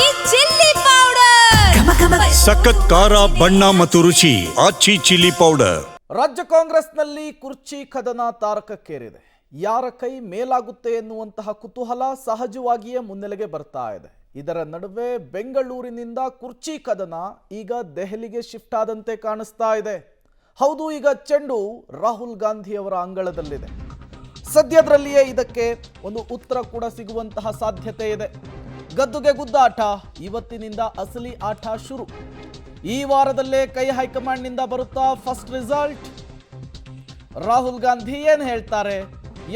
ಆಚಿ chilli powder ಸಖತ್ ಖಾರ ಬಣ್ಣ ಮತ್ತು ರುಚಿ ಆಚಿ ಚಿಲ್ಲಿ ಪೌಡರ್. ರಾಜ್ಯ ಕಾಂಗ್ರೆಸ್ನಲ್ಲಿ ಕುರ್ಚಿ ಕದನ ತಾರಕಕ್ಕೇರಿದೆ. ಯಾರ ಕೈ ಮೇಲಾಗುತ್ತೆ ಎನ್ನುವಂತಹ ಕುತೂಹಲ ಸಹಜವಾಗಿಯೇ ಮುನ್ನೆಲೆಗೆ ಬರ್ತಾ ಇದೆ. ಇದರ ನಡುವೆ ಬೆಂಗಳೂರಿನಿಂದ ಕುರ್ಚಿ ಕದನ ಈಗ ದೆಹಲಿಗೆ ಶಿಫ್ಟ್ ಆದಂತೆ ಕಾಣಿಸ್ತಾ ಇದೆ. ಹೌದು, ಈಗ ಚೆಂಡು ರಾಹುಲ್ ಗಾಂಧಿ ಅವರ ಅಂಗಳದಲ್ಲಿದೆ. ಸದ್ಯದರಲ್ಲಿಯೇ ಇದಕ್ಕೆ ಒಂದು ಉತ್ತರ ಕೂಡ ಸಿಗುವಂತಹ ಸಾಧ್ಯತೆ ಇದೆ. ಗದ್ದುಗೆ ಗುದ್ದಾಟ ಇವತ್ತಿನಿಂದ ಅಸಲಿ ಆಟ ಶುರು. ಈ ವಾರದಲ್ಲೇ ಕೈ ಹೈಕಮಾಂಡ್ನಿಂದ ಬರುತ್ತಾ ಫಸ್ಟ್ ರಿಸಲ್ಟ್. ರಾಹುಲ್ ಗಾಂಧಿ ಏನು ಹೇಳ್ತಾರೆ,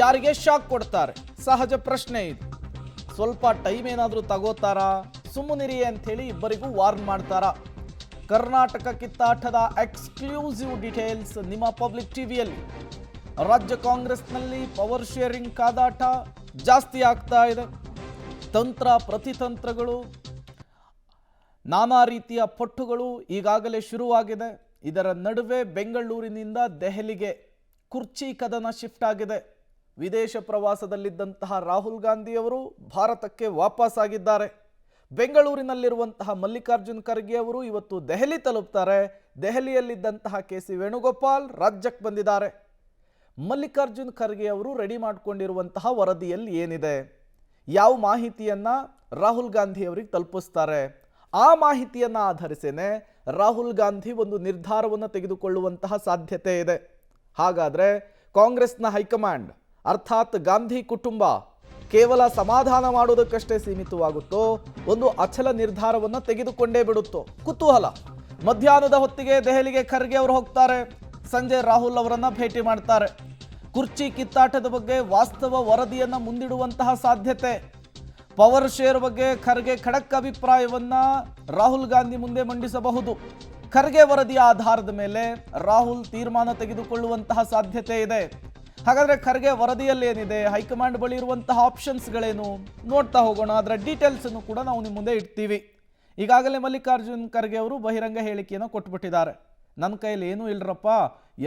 ಯಾರಿಗೆ ಶಾಕ್ ಕೊಡ್ತಾರೆ? ಸಹಜ ಪ್ರಶ್ನೆ ಇದು. ಸ್ವಲ್ಪ ಟೈಮ್ ಏನಾದರೂ ತಗೋತಾರಾ, ಸುಮ್ಮನಿರಿ ಅಂಥೇಳಿ ಇಬ್ಬರಿಗೂ ವಾರ್ನ್ ಮಾಡ್ತಾರಾ? ಕರ್ನಾಟಕ ಕಿತ್ತಾಟದ ಎಕ್ಸ್ಕ್ಲೂಸಿವ್ ಡೀಟೇಲ್ಸ್ ನಿಮ್ಮ ಪಬ್ಲಿಕ್ ಟಿವಿಯಲ್ಲಿ. ರಾಜ್ಯ ಕಾಂಗ್ರೆಸ್ನಲ್ಲಿ ಪವರ್ ಶೇರಿಂಗ್ ಕಾದಾಟ ಜಾಸ್ತಿ ಆಗ್ತಾ ಇದೆ. ತಂತ್ರ ಪ್ರತಿತಂತ್ರಗಳು, ನಾನಾ ರೀತಿಯ ಪಟ್ಟುಗಳು ಈಗಾಗಲೇ ಶುರುವಾಗಿದೆ. ಇದರ ನಡುವೆ ಬೆಂಗಳೂರಿನಿಂದ ದೆಹಲಿಗೆ ಕುರ್ಚಿ ಕದನ ಶಿಫ್ಟ್ ಆಗಿದೆ. ವಿದೇಶ ಪ್ರವಾಸದಲ್ಲಿದ್ದಂತಹ ರಾಹುಲ್ ಗಾಂಧಿಯವರು ಭಾರತಕ್ಕೆ ವಾಪಸ್ ಆಗಿದ್ದಾರೆ. ಬೆಂಗಳೂರಿನಲ್ಲಿರುವಂತಹ ಮಲ್ಲಿಕಾರ್ಜುನ್ ಖರ್ಗೆ ಅವರು ಇವತ್ತು ದೆಹಲಿ ತಲುಪ್ತಾರೆ. ದೆಹಲಿಯಲ್ಲಿದ್ದಂತಹ KC ವೇಣುಗೋಪಾಲ್ ರಾಜ್ಯಕ್ಕೆ ಬಂದಿದ್ದಾರೆ. ಮಲ್ಲಿಕಾರ್ಜುನ್ ಖರ್ಗೆ ಅವರು ರೆಡಿ ಮಾಡಿಕೊಂಡಿರುವಂತಹ ವರದಿಯಲ್ಲಿ ಏನಿದೆ, ಯಾವ ಮಾಹಿತಿಯನ್ನು ರಾಹುಲ್ ಗಾಂಧಿ ಅವರಿಗೆ ತಲುಪಿಸ್ತಾರೆ, ಆ ಮಾಹಿತಿಯನ್ನು ಆಧರಿಸೇನೆ ರಾಹುಲ್ ಗಾಂಧಿ ಒಂದು ನಿರ್ಧಾರವನ್ನು ತೆಗೆದುಕೊಳ್ಳುವಂತಹ ಸಾಧ್ಯತೆ ಇದೆ. ಹಾಗಾದರೆ ಕಾಂಗ್ರೆಸ್ನ ಹೈಕಮಾಂಡ್ ಅರ್ಥಾತ್ ಗಾಂಧಿ ಕುಟುಂಬ ಕೇವಲ ಸಮಾಧಾನ ಮಾಡೋದಕ್ಕಷ್ಟೇ ಸೀಮಿತವಾಗುತ್ತೋ, ಒಂದು ಅಚಲ ನಿರ್ಧಾರವನ್ನು ತೆಗೆದುಕೊಂಡೇ ಬಿಡುತ್ತೋ? ಕುತೂಹಲ. ಮಧ್ಯಾಹ್ನದ ಹೊತ್ತಿಗೆ ದೆಹಲಿಗೆ ಖರ್ಗೆ ಅವರು ಹೋಗ್ತಾರೆ. ಸಂಜೆ ರಾಹುಲ್ ಅವರನ್ನು ಭೇಟಿ ಮಾಡ್ತಾರೆ. ಕುರ್ಚಿ ಕಿತ್ತಾಟದ ಬಗ್ಗೆ ವಾಸ್ತವ ವರದಿಯನ್ನು ಮುಂದಿಡುವಂತಹ ಸಾಧ್ಯತೆ. ಪವರ್ ಶೇರ್ ಬಗ್ಗೆ ಖರ್ಗೆ ಖಡಕ್ ಅಭಿಪ್ರಾಯವನ್ನ ರಾಹುಲ್ ಗಾಂಧಿ ಮುಂದೆ ಮಂಡಿಸಬಹುದು. ಖರ್ಗೆ ವರದಿಯ ಆಧಾರದ ಮೇಲೆ ರಾಹುಲ್ ತೀರ್ಮಾನ ತೆಗೆದುಕೊಳ್ಳುವಂತಹ ಸಾಧ್ಯತೆ ಇದೆ. ಹಾಗಾದರೆ ಖರ್ಗೆ ವರದಿಯಲ್ಲಿ ಏನಿದೆ, ಹೈಕಮಾಂಡ್ ಬಳಿ ಇರುವಂತಹ ಆಪ್ಷನ್ಸ್ಗಳೇನು ನೋಡ್ತಾ ಹೋಗೋಣ. ಅದರ ಡೀಟೇಲ್ಸನ್ನು ಕೂಡ ನಾವು ನಿಮ್ಮ ಮುಂದೆ ಇಡ್ತೀವಿ. ಈಗಾಗಲೇ ಮಲ್ಲಿಕಾರ್ಜುನ್ ಖರ್ಗೆ ಅವರು ಬಹಿರಂಗ ಹೇಳಿಕೆಯನ್ನು ಕೊಟ್ಬಿಟ್ಟಿದ್ದಾರೆ. ನನ್ನ ಕೈಯಲ್ಲಿ ಏನೂ ಇಲ್ಲರಪ್ಪ,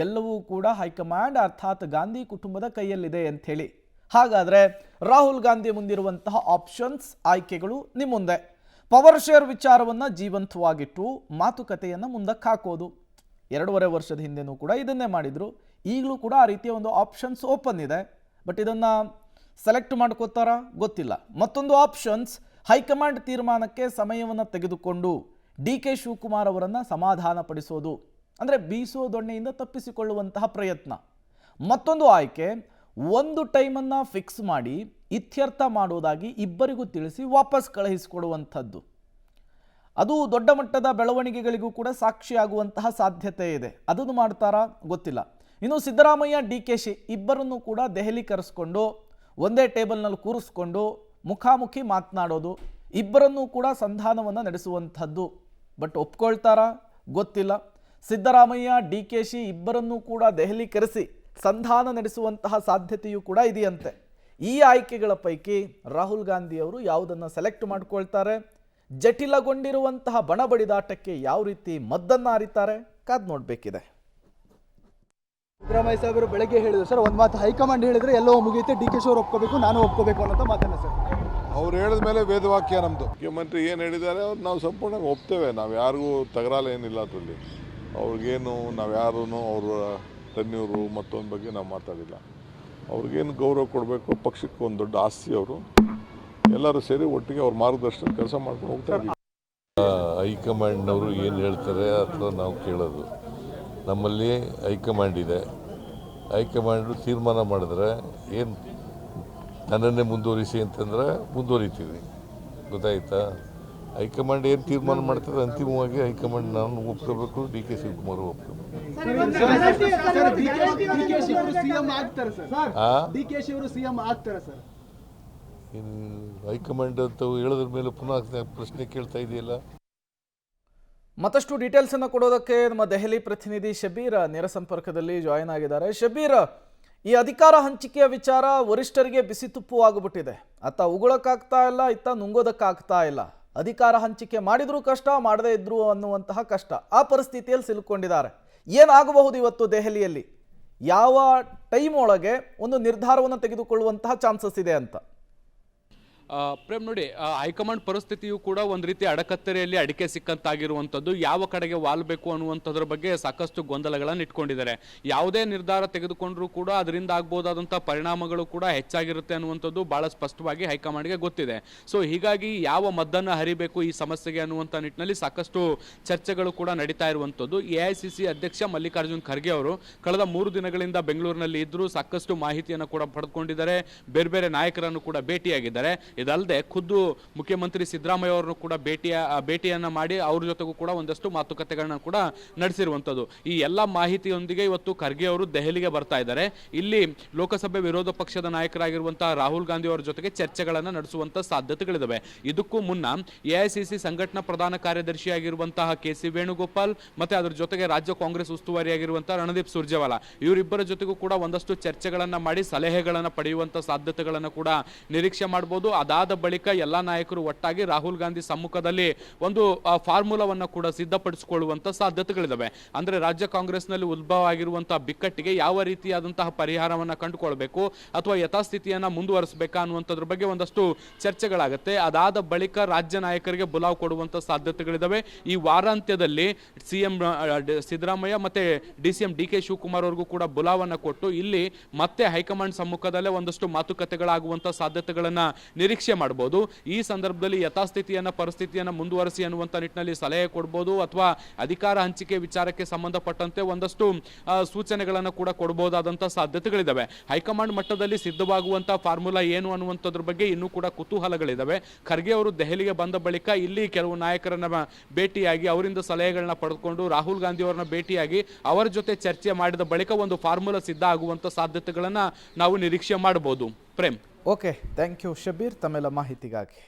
ಎಲ್ಲವೂ ಕೂಡ ಹೈಕಮಾಂಡ್ ಅರ್ಥಾತ್ ಗಾಂಧಿ ಕುಟುಂಬದ ಕೈಯಲ್ಲಿದೆ ಅಂಥೇಳಿ. ಹಾಗಾದರೆ ರಾಹುಲ್ ಗಾಂಧಿ ಮುಂದಿರುವಂತಹ ಆಪ್ಷನ್ಸ್, ಆಯ್ಕೆಗಳು ನಿಮ್ಮ ಮುಂದೆ. ಪವರ್ ಶೇರ್ ವಿಚಾರವನ್ನು ಜೀವಂತವಾಗಿಟ್ಟು ಮಾತುಕತೆಯನ್ನು ಮುಂದಕ್ಕೆ ಹಾಕೋದು. 2.5 ವರ್ಷದ ಹಿಂದೆನೂ ಕೂಡ ಇದನ್ನೇ ಮಾಡಿದರು. ಈಗಲೂ ಕೂಡ ಆ ರೀತಿಯ ಒಂದು ಆಪ್ಷನ್ಸ್ ಓಪನ್ ಇದೆ. ಬಟ್ ಇದನ್ನು ಸೆಲೆಕ್ಟ್ ಮಾಡ್ಕೋತಾರಾ ಗೊತ್ತಿಲ್ಲ. ಮತ್ತೊಂದು ಆಪ್ಷನ್ಸ್, ಹೈಕಮಾಂಡ್ ತೀರ್ಮಾನಕ್ಕೆ ಸಮಯವನ್ನು ತೆಗೆದುಕೊಂಡು DK ಶಿವಕುಮಾರ್ ಅವರನ್ನು ಸಮಾಧಾನ ಪಡಿಸೋದು, ಅಂದರೆ ಬೀಸೋ ದೊಣ್ಣೆಯಿಂದ ತಪ್ಪಿಸಿಕೊಳ್ಳುವಂತಹ ಪ್ರಯತ್ನ. ಮತ್ತೊಂದು ಆಯ್ಕೆ, ಒಂದು ಟೈಮನ್ನು ಫಿಕ್ಸ್ ಮಾಡಿ ಇತ್ಯರ್ಥ ಮಾಡೋದಾಗಿ ಇಬ್ಬರಿಗೂ ತಿಳಿಸಿ ವಾಪಸ್ ಕಳುಹಿಸಿಕೊಡುವಂಥದ್ದು. ಅದು ದೊಡ್ಡ ಮಟ್ಟದ ಬೆಳವಣಿಗೆಗಳಿಗೂ ಕೂಡ ಸಾಕ್ಷಿಯಾಗುವಂತಹ ಸಾಧ್ಯತೆ ಇದೆ. ಅದನ್ನು ಮಾಡ್ತಾರಾ ಗೊತ್ತಿಲ್ಲ. ಇನ್ನು ಸಿದ್ದರಾಮಯ್ಯ DKಶಿ ಇಬ್ಬರನ್ನು ಕೂಡ ದೆಹಲಿ ಕರೆಸ್ಕೊಂಡು ಒಂದೇ ಟೇಬಲ್ನಲ್ಲಿ ಕೂರಿಸ್ಕೊಂಡು ಮುಖಾಮುಖಿ ಮಾತನಾಡೋದು, ಇಬ್ಬರನ್ನೂ ಕೂಡ ಸಂಧಾನವನ್ನು ನಡೆಸುವಂಥದ್ದು. ಬಟ್ ಒಪ್ಕೊಳ್ತಾರಾ ಗೊತ್ತಿಲ್ಲ. ಸಿದ್ದರಾಮಯ್ಯ DKಶಿ ಇಬ್ಬರನ್ನೂ ಕೂಡ ದೆಹಲಿ ಕರೆಸಿ ಸಂಧಾನ ನಡೆಸುವಂತಹ ಸಾಧ್ಯತೆಯೂ ಕೂಡ ಇದೆಯಂತೆ. ಈ ಆಯ್ಕೆಗಳ ಪೈಕಿ ರಾಹುಲ್ ಗಾಂಧಿ ಅವರು ಯಾವುದನ್ನು ಸೆಲೆಕ್ಟ್ ಮಾಡ್ಕೊಳ್ತಾರೆ, ಜಟಿಲಗೊಂಡಿರುವಂತಹ ಬಣಬಡಿದಾಟಕ್ಕೆ ಯಾವ ರೀತಿ ಮದ್ದನ್ನು ಅರಿತಾರೆ, ಕಾದು ನೋಡಬೇಕಿದೆ. ಸಿದ್ದರಾಮಯ್ಯ ಸಾಹೇಬರು ಬೆಳಗ್ಗೆ ಹೇಳಿದ್ರು ಸರ್, ಒಂದು ಮಾತು ಹೈಕಮಾಂಡ್ ಹೇಳಿದ್ರೆ ಎಲ್ಲವೂ ಮುಗಿಯುತ್ತೆ, DK ಅವರು ಒಪ್ಕೋಬೇಕು, ನಾನು ಒಪ್ಕೋಬೇಕು ಅನ್ನೋ ಮಾತನ್ನ ಸರ್. ಅವ್ರು ಹೇಳಿದ ಮೇಲೆ ವೇದವಾಕ್ಯ ನಮ್ಮದು. ಮುಖ್ಯಮಂತ್ರಿ ಏನು ಹೇಳಿದ್ದಾರೆ ಅವ್ರು ನಾವು ಸಂಪೂರ್ಣವಾಗಿ ಒಪ್ತೇವೆ. ನಾವು ಯಾರಿಗೂ ತಗರಾಲ ಏನಿಲ್ಲ ಅದರಲ್ಲಿ. ಅವ್ರಿಗೇನು ನಾವು ಯಾರೂ ಅವ್ರ ತನ್ನೂರು ಮತ್ತೊಂದು ಬಗ್ಗೆ ನಾವು ಮಾತಾಡಿಲ್ಲ. ಅವ್ರಿಗೇನು ಗೌರವ ಕೊಡಬೇಕು, ಪಕ್ಷಕ್ಕೆ ಒಂದು ದೊಡ್ಡ ಆಸ್ತಿ ಅವರು. ಎಲ್ಲರೂ ಸೇರಿ ಒಟ್ಟಿಗೆ ಅವ್ರ ಮಾರ್ಗದರ್ಶನ ಕೆಲಸ ಮಾಡ್ಕೊಂಡು ಹೋಗ್ತಾ ಇದ್ದೀವಿ. ಹೈಕಮಾಂಡ್ನವರು ಏನು ಹೇಳ್ತಾರೆ ಅಥವಾ ನಾವು ಕೇಳೋದು. ನಮ್ಮಲ್ಲಿ ಹೈಕಮಾಂಡ್ ಇದೆ. ಹೈಕಮಾಂಡು ತೀರ್ಮಾನ ಮಾಡಿದ್ರೆ ಏನು ನನ್ನನ್ನೇ ಮುಂದುವರಿಸಿ ಅಂತಂದರೆ ಮುಂದುವರಿತೀವಿ. ಗೊತ್ತಾಯ್ತಾ? ಹೈಕಮಾಂಡ್ ಏನು ತೀರ್ಮಾನ ಮಾಡ್ತಾರೆ ಅಂತಿಮವಾಗಿ ಹೈಕಮಾಂಡ್ ನಾನು ಒಪ್ಕೋಬೇಕು, DK ಶಿವಕುಮಾರ್ ಒಪ್ಕೋಬೇಕು. ಹೈಕಮಾಂಡ್ ಅಂತ ಹೇಳೋದ್ರ ಮೇಲೆ ಪುನಃ ಪ್ರಶ್ನೆ ಕೇಳ್ತಾ ಇದೆಯಲ್ಲ. ಮತ್ತಷ್ಟು ಡೀಟೇಲ್ಸ್ ಅನ್ನು ಕೊಡೋದಕ್ಕೆ ನಮ್ಮ ದೆಹಲಿ ಪ್ರತಿನಿಧಿ ಶಬೀರ್ ನೇರ ಸಂಪರ್ಕದಲ್ಲಿ ಜಾಯಿನ್ ಆಗಿದ್ದಾರೆ. ಶಬೀರ್, ಈ ಅಧಿಕಾರ ಹಂಚಿಕೆಯ ವಿಚಾರ ವರಿಷ್ಠರಿಗೆ ಬಿಸಿ ತುಪ್ಪು ಆಗಿಬಿಟ್ಟಿದೆ. ಅತ್ತ ಉಗುಳಕ್ಕಾಗ್ತಾ ಇಲ್ಲ, ಇತ್ತ ನುಂಗೋದಕ್ಕಾಗ್ತಾ ಇಲ್ಲ. ಅಧಿಕಾರ ಹಂಚಿಕೆ ಮಾಡಿದ್ರೂ ಕಷ್ಟ, ಮಾಡದೇ ಇದ್ರು ಅನ್ನುವಂತಹ ಕಷ್ಟ, ಆ ಪರಿಸ್ಥಿತಿಯಲ್ಲಿ ಸಿಲುಕೊಂಡಿದ್ದಾರೆ. ಏನಾಗಬಹುದು ಇವತ್ತು ದೆಹಲಿಯಲ್ಲಿ? ಯಾವ ಟೈಮ್ ಒಳಗೆ ಒಂದು ನಿರ್ಧಾರವನ್ನು ತೆಗೆದುಕೊಳ್ಳುವಂತಹ ಚಾನ್ಸಸ್ ಇದೆ ಅಂತ? ಪ್ರೇಮ್ ನೋಡಿ, ಹೈಕಮಾಂಡ್ ಪರಿಸ್ಥಿತಿಯು ಕೂಡ ಒಂದು ರೀತಿ ಅಡಕತ್ತರೆಯಲ್ಲಿ ಅಡಿಕೆ ಸಿಕ್ಕಂತಾಗಿರುವಂಥದ್ದು. ಯಾವ ಕಡೆಗೆ ವಾಲ್ಬೇಕು ಅನ್ನುವಂಥದ್ರ ಬಗ್ಗೆ ಸಾಕಷ್ಟು ಗೊಂದಲಗಳನ್ನು ಇಟ್ಕೊಂಡಿದ್ದಾರೆ. ಯಾವುದೇ ನಿರ್ಧಾರ ತೆಗೆದುಕೊಂಡ್ರೂ ಕೂಡ ಅದರಿಂದ ಆಗ್ಬೋದಾದಂಥ ಪರಿಣಾಮಗಳು ಕೂಡ ಹೆಚ್ಚಾಗಿರುತ್ತೆ ಅನ್ನುವಂಥದ್ದು ಬಹಳ ಸ್ಪಷ್ಟವಾಗಿ ಹೈಕಮಾಂಡ್ಗೆ ಗೊತ್ತಿದೆ. ಸೊ ಹೀಗಾಗಿ ಯಾವ ಮದ್ದನ್ನು ಹರಿಬೇಕು ಈ ಸಮಸ್ಯೆಗೆ ಅನ್ನುವಂಥ ನಿಟ್ಟಿನಲ್ಲಿ ಸಾಕಷ್ಟು ಚರ್ಚೆಗಳು ಕೂಡ ನಡೀತಾ ಇರುವಂಥದ್ದು. AICC ಅಧ್ಯಕ್ಷ ಮಲ್ಲಿಕಾರ್ಜುನ್ ಖರ್ಗೆ ಅವರು ಕಳೆದ 3 ದಿನಗಳಿಂದ ಬೆಂಗಳೂರಿನಲ್ಲಿ ಇದ್ದರೂ ಸಾಕಷ್ಟು ಮಾಹಿತಿಯನ್ನು ಕೂಡ ಪಡೆದುಕೊಂಡಿದ್ದಾರೆ. ಬೇರೆ ಬೇರೆ ನಾಯಕರನ್ನು ಕೂಡ ಭೇಟಿಯಾಗಿದ್ದಾರೆ. ಇದಲ್ಲದೆ ಖುದ್ದು ಮುಖ್ಯಮಂತ್ರಿ ಸಿದ್ದರಾಮಯ್ಯ ಅವರನ್ನು ಕೂಡ ಭೇಟಿಯನ್ನ ಮಾಡಿ ಅವ್ರ ಜೊತೆಗೂ ಕೂಡ ಒಂದಷ್ಟು ಮಾತುಕತೆಗಳನ್ನ ಕೂಡ ನಡೆಸಿರುವಂಥದ್ದು. ಈ ಎಲ್ಲ ಮಾಹಿತಿಯೊಂದಿಗೆ ಇವತ್ತು ಖರ್ಗೆ ಅವರು ದೆಹಲಿಗೆ ಬರ್ತಾ ಇದ್ದಾರೆ. ಇಲ್ಲಿ ಲೋಕಸಭೆ ವಿರೋಧ ಪಕ್ಷದ ನಾಯಕರಾಗಿರುವಂತಹ ರಾಹುಲ್ ಗಾಂಧಿ ಅವರ ಜೊತೆಗೆ ಚರ್ಚೆಗಳನ್ನು ನಡೆಸುವಂತ ಸಾಧ್ಯತೆಗಳಿದಾವೆ. ಇದಕ್ಕೂ ಮುನ್ನ AICC ಸಂಘಟನಾ ಪ್ರಧಾನ ಕಾರ್ಯದರ್ಶಿಯಾಗಿರುವಂತಹ KC ವೇಣುಗೋಪಾಲ್ ಮತ್ತೆ ಅದರ ಜೊತೆಗೆ ರಾಜ್ಯ ಕಾಂಗ್ರೆಸ್ ಉಸ್ತುವಾರಿಯಾಗಿರುವಂತಹ ರಣದೀಪ್ ಸುರ್ಜೇವಾಲಾ ಇವರಿಬ್ಬರ ಜೊತೆಗೂ ಕೂಡ ಒಂದಷ್ಟು ಚರ್ಚೆಗಳನ್ನ ಮಾಡಿ ಸಲಹೆಗಳನ್ನು ಪಡೆಯುವಂತ ಸಾಧ್ಯತೆಗಳನ್ನು ಕೂಡ ನಿರೀಕ್ಷೆ ಮಾಡಬಹುದು. ಅದಾದ ಬಳಿಕ ಎಲ್ಲಾ ನಾಯಕರು ಒಟ್ಟಾಗಿ ರಾಹುಲ್ ಗಾಂಧಿ ಸಮ್ಮುಖದಲ್ಲಿ ಒಂದು ಫಾರ್ಮುಲಾವನ್ನು ಕೂಡ ಸಿದ್ಧಪಡಿಸಿಕೊಳ್ಳುವಂತ ಸಾಧ್ಯತೆಗಳಿದಾವೆ. ಅಂದ್ರೆ ರಾಜ್ಯ ಕಾಂಗ್ರೆಸ್ನಲ್ಲಿ ಉದ್ಭವ ಆಗಿರುವಂತಹ ಬಿಕ್ಕಟ್ಟಿಗೆ ಯಾವ ರೀತಿಯಾದಂತಹ ಪರಿಹಾರವನ್ನ ಕಂಡುಕೊಳ್ಬೇಕು ಅಥವಾ ಯಥಾಸ್ಥಿತಿಯನ್ನ ಮುಂದುವರಿಸಬೇಕಾ ಅನ್ನುವಂಥದ್ರ ಬಗ್ಗೆ ಒಂದಷ್ಟು ಚರ್ಚೆಗಳಾಗುತ್ತೆ. ಅದಾದ ಬಳಿಕ ರಾಜ್ಯ ನಾಯಕರಿಗೆ ಬುಲಾವ್ ಕೊಡುವಂತ ಸಾಧ್ಯತೆಗಳಿದಾವೆ. ಈ ವಾರಾಂತ್ಯದಲ್ಲಿ CM ಸಿದ್ದರಾಮಯ್ಯ ಮತ್ತೆ DCM DK ಶಿವಕುಮಾರ್ ಅವ್ರಿಗೂ ಕೂಡ ಬುಲಾವನ್ನ ಕೊಟ್ಟು ಇಲ್ಲಿ ಮತ್ತೆ ಹೈಕಮಾಂಡ್ ಸಮ್ಮುಖದಲ್ಲೇ ಒಂದಷ್ಟು ಮಾತುಕತೆಗಳಾಗುವಂತ ಸಾಧ್ಯತೆಗಳನ್ನ ನಿರೀಕ್ಷೆ ಮಾಡಬಹುದು. ಈ ಸಂದರ್ಭದಲ್ಲಿ ಯಥಾಸ್ಥಿತಿಯನ್ನ ಪರಿಸ್ಥಿತಿಯನ್ನ ಮುಂದುವರಿಸಿ ಅನ್ನುವಂತ ನಿಟ್ಟಿನಲ್ಲಿ ಸಲಹೆ ಕೊಡಬಹುದು ಅಥವಾ ಅಧಿಕಾರ ಹಂಚಿಕೆ ವಿಚಾರಕ್ಕೆ ಸಂಬಂಧಪಟ್ಟಂತೆ ಒಂದಷ್ಟು ಸೂಚನೆಗಳನ್ನು ಕೂಡ ಕೊಡಬಹುದಾದಂತಹ ಸಾಧ್ಯತೆಗಳಿದಾವೆ. ಹೈಕಮಾಂಡ್ ಮಟ್ಟದಲ್ಲಿ ಸಿದ್ಧವಾಗುವಂತಹ ಫಾರ್ಮುಲಾ ಏನು ಅನ್ನುವಂಥದ್ರ ಬಗ್ಗೆ ಇನ್ನೂ ಕೂಡ ಕುತೂಹಲಗಳಿದಾವೆ. ಖರ್ಗೆ ಅವರು ದೆಹಲಿಗೆ ಬಂದ ಬಳಿಕ ಇಲ್ಲಿ ಕೆಲವು ನಾಯಕರನ್ನ ಭೇಟಿಯಾಗಿ ಅವರಿಂದ ಸಲಹೆಗಳನ್ನ ಪಡೆದುಕೊಂಡು ರಾಹುಲ್ ಗಾಂಧಿ ಅವರನ್ನ ಭೇಟಿಯಾಗಿ ಅವರ ಜೊತೆ ಚರ್ಚೆ ಮಾಡಿದ ಬಳಿಕ ಒಂದು ಫಾರ್ಮುಲಾ ಸಿದ್ಧ ಆಗುವಂತ ಸಾಧ್ಯತೆಗಳನ್ನ ನಾವು ನಿರೀಕ್ಷೆ ಮಾಡಬಹುದು. Prem. Okay, thank you Shabir ತಮ್ಮೆಲ್ಲ ಮಾಹಿತಿಗಾಗಿ.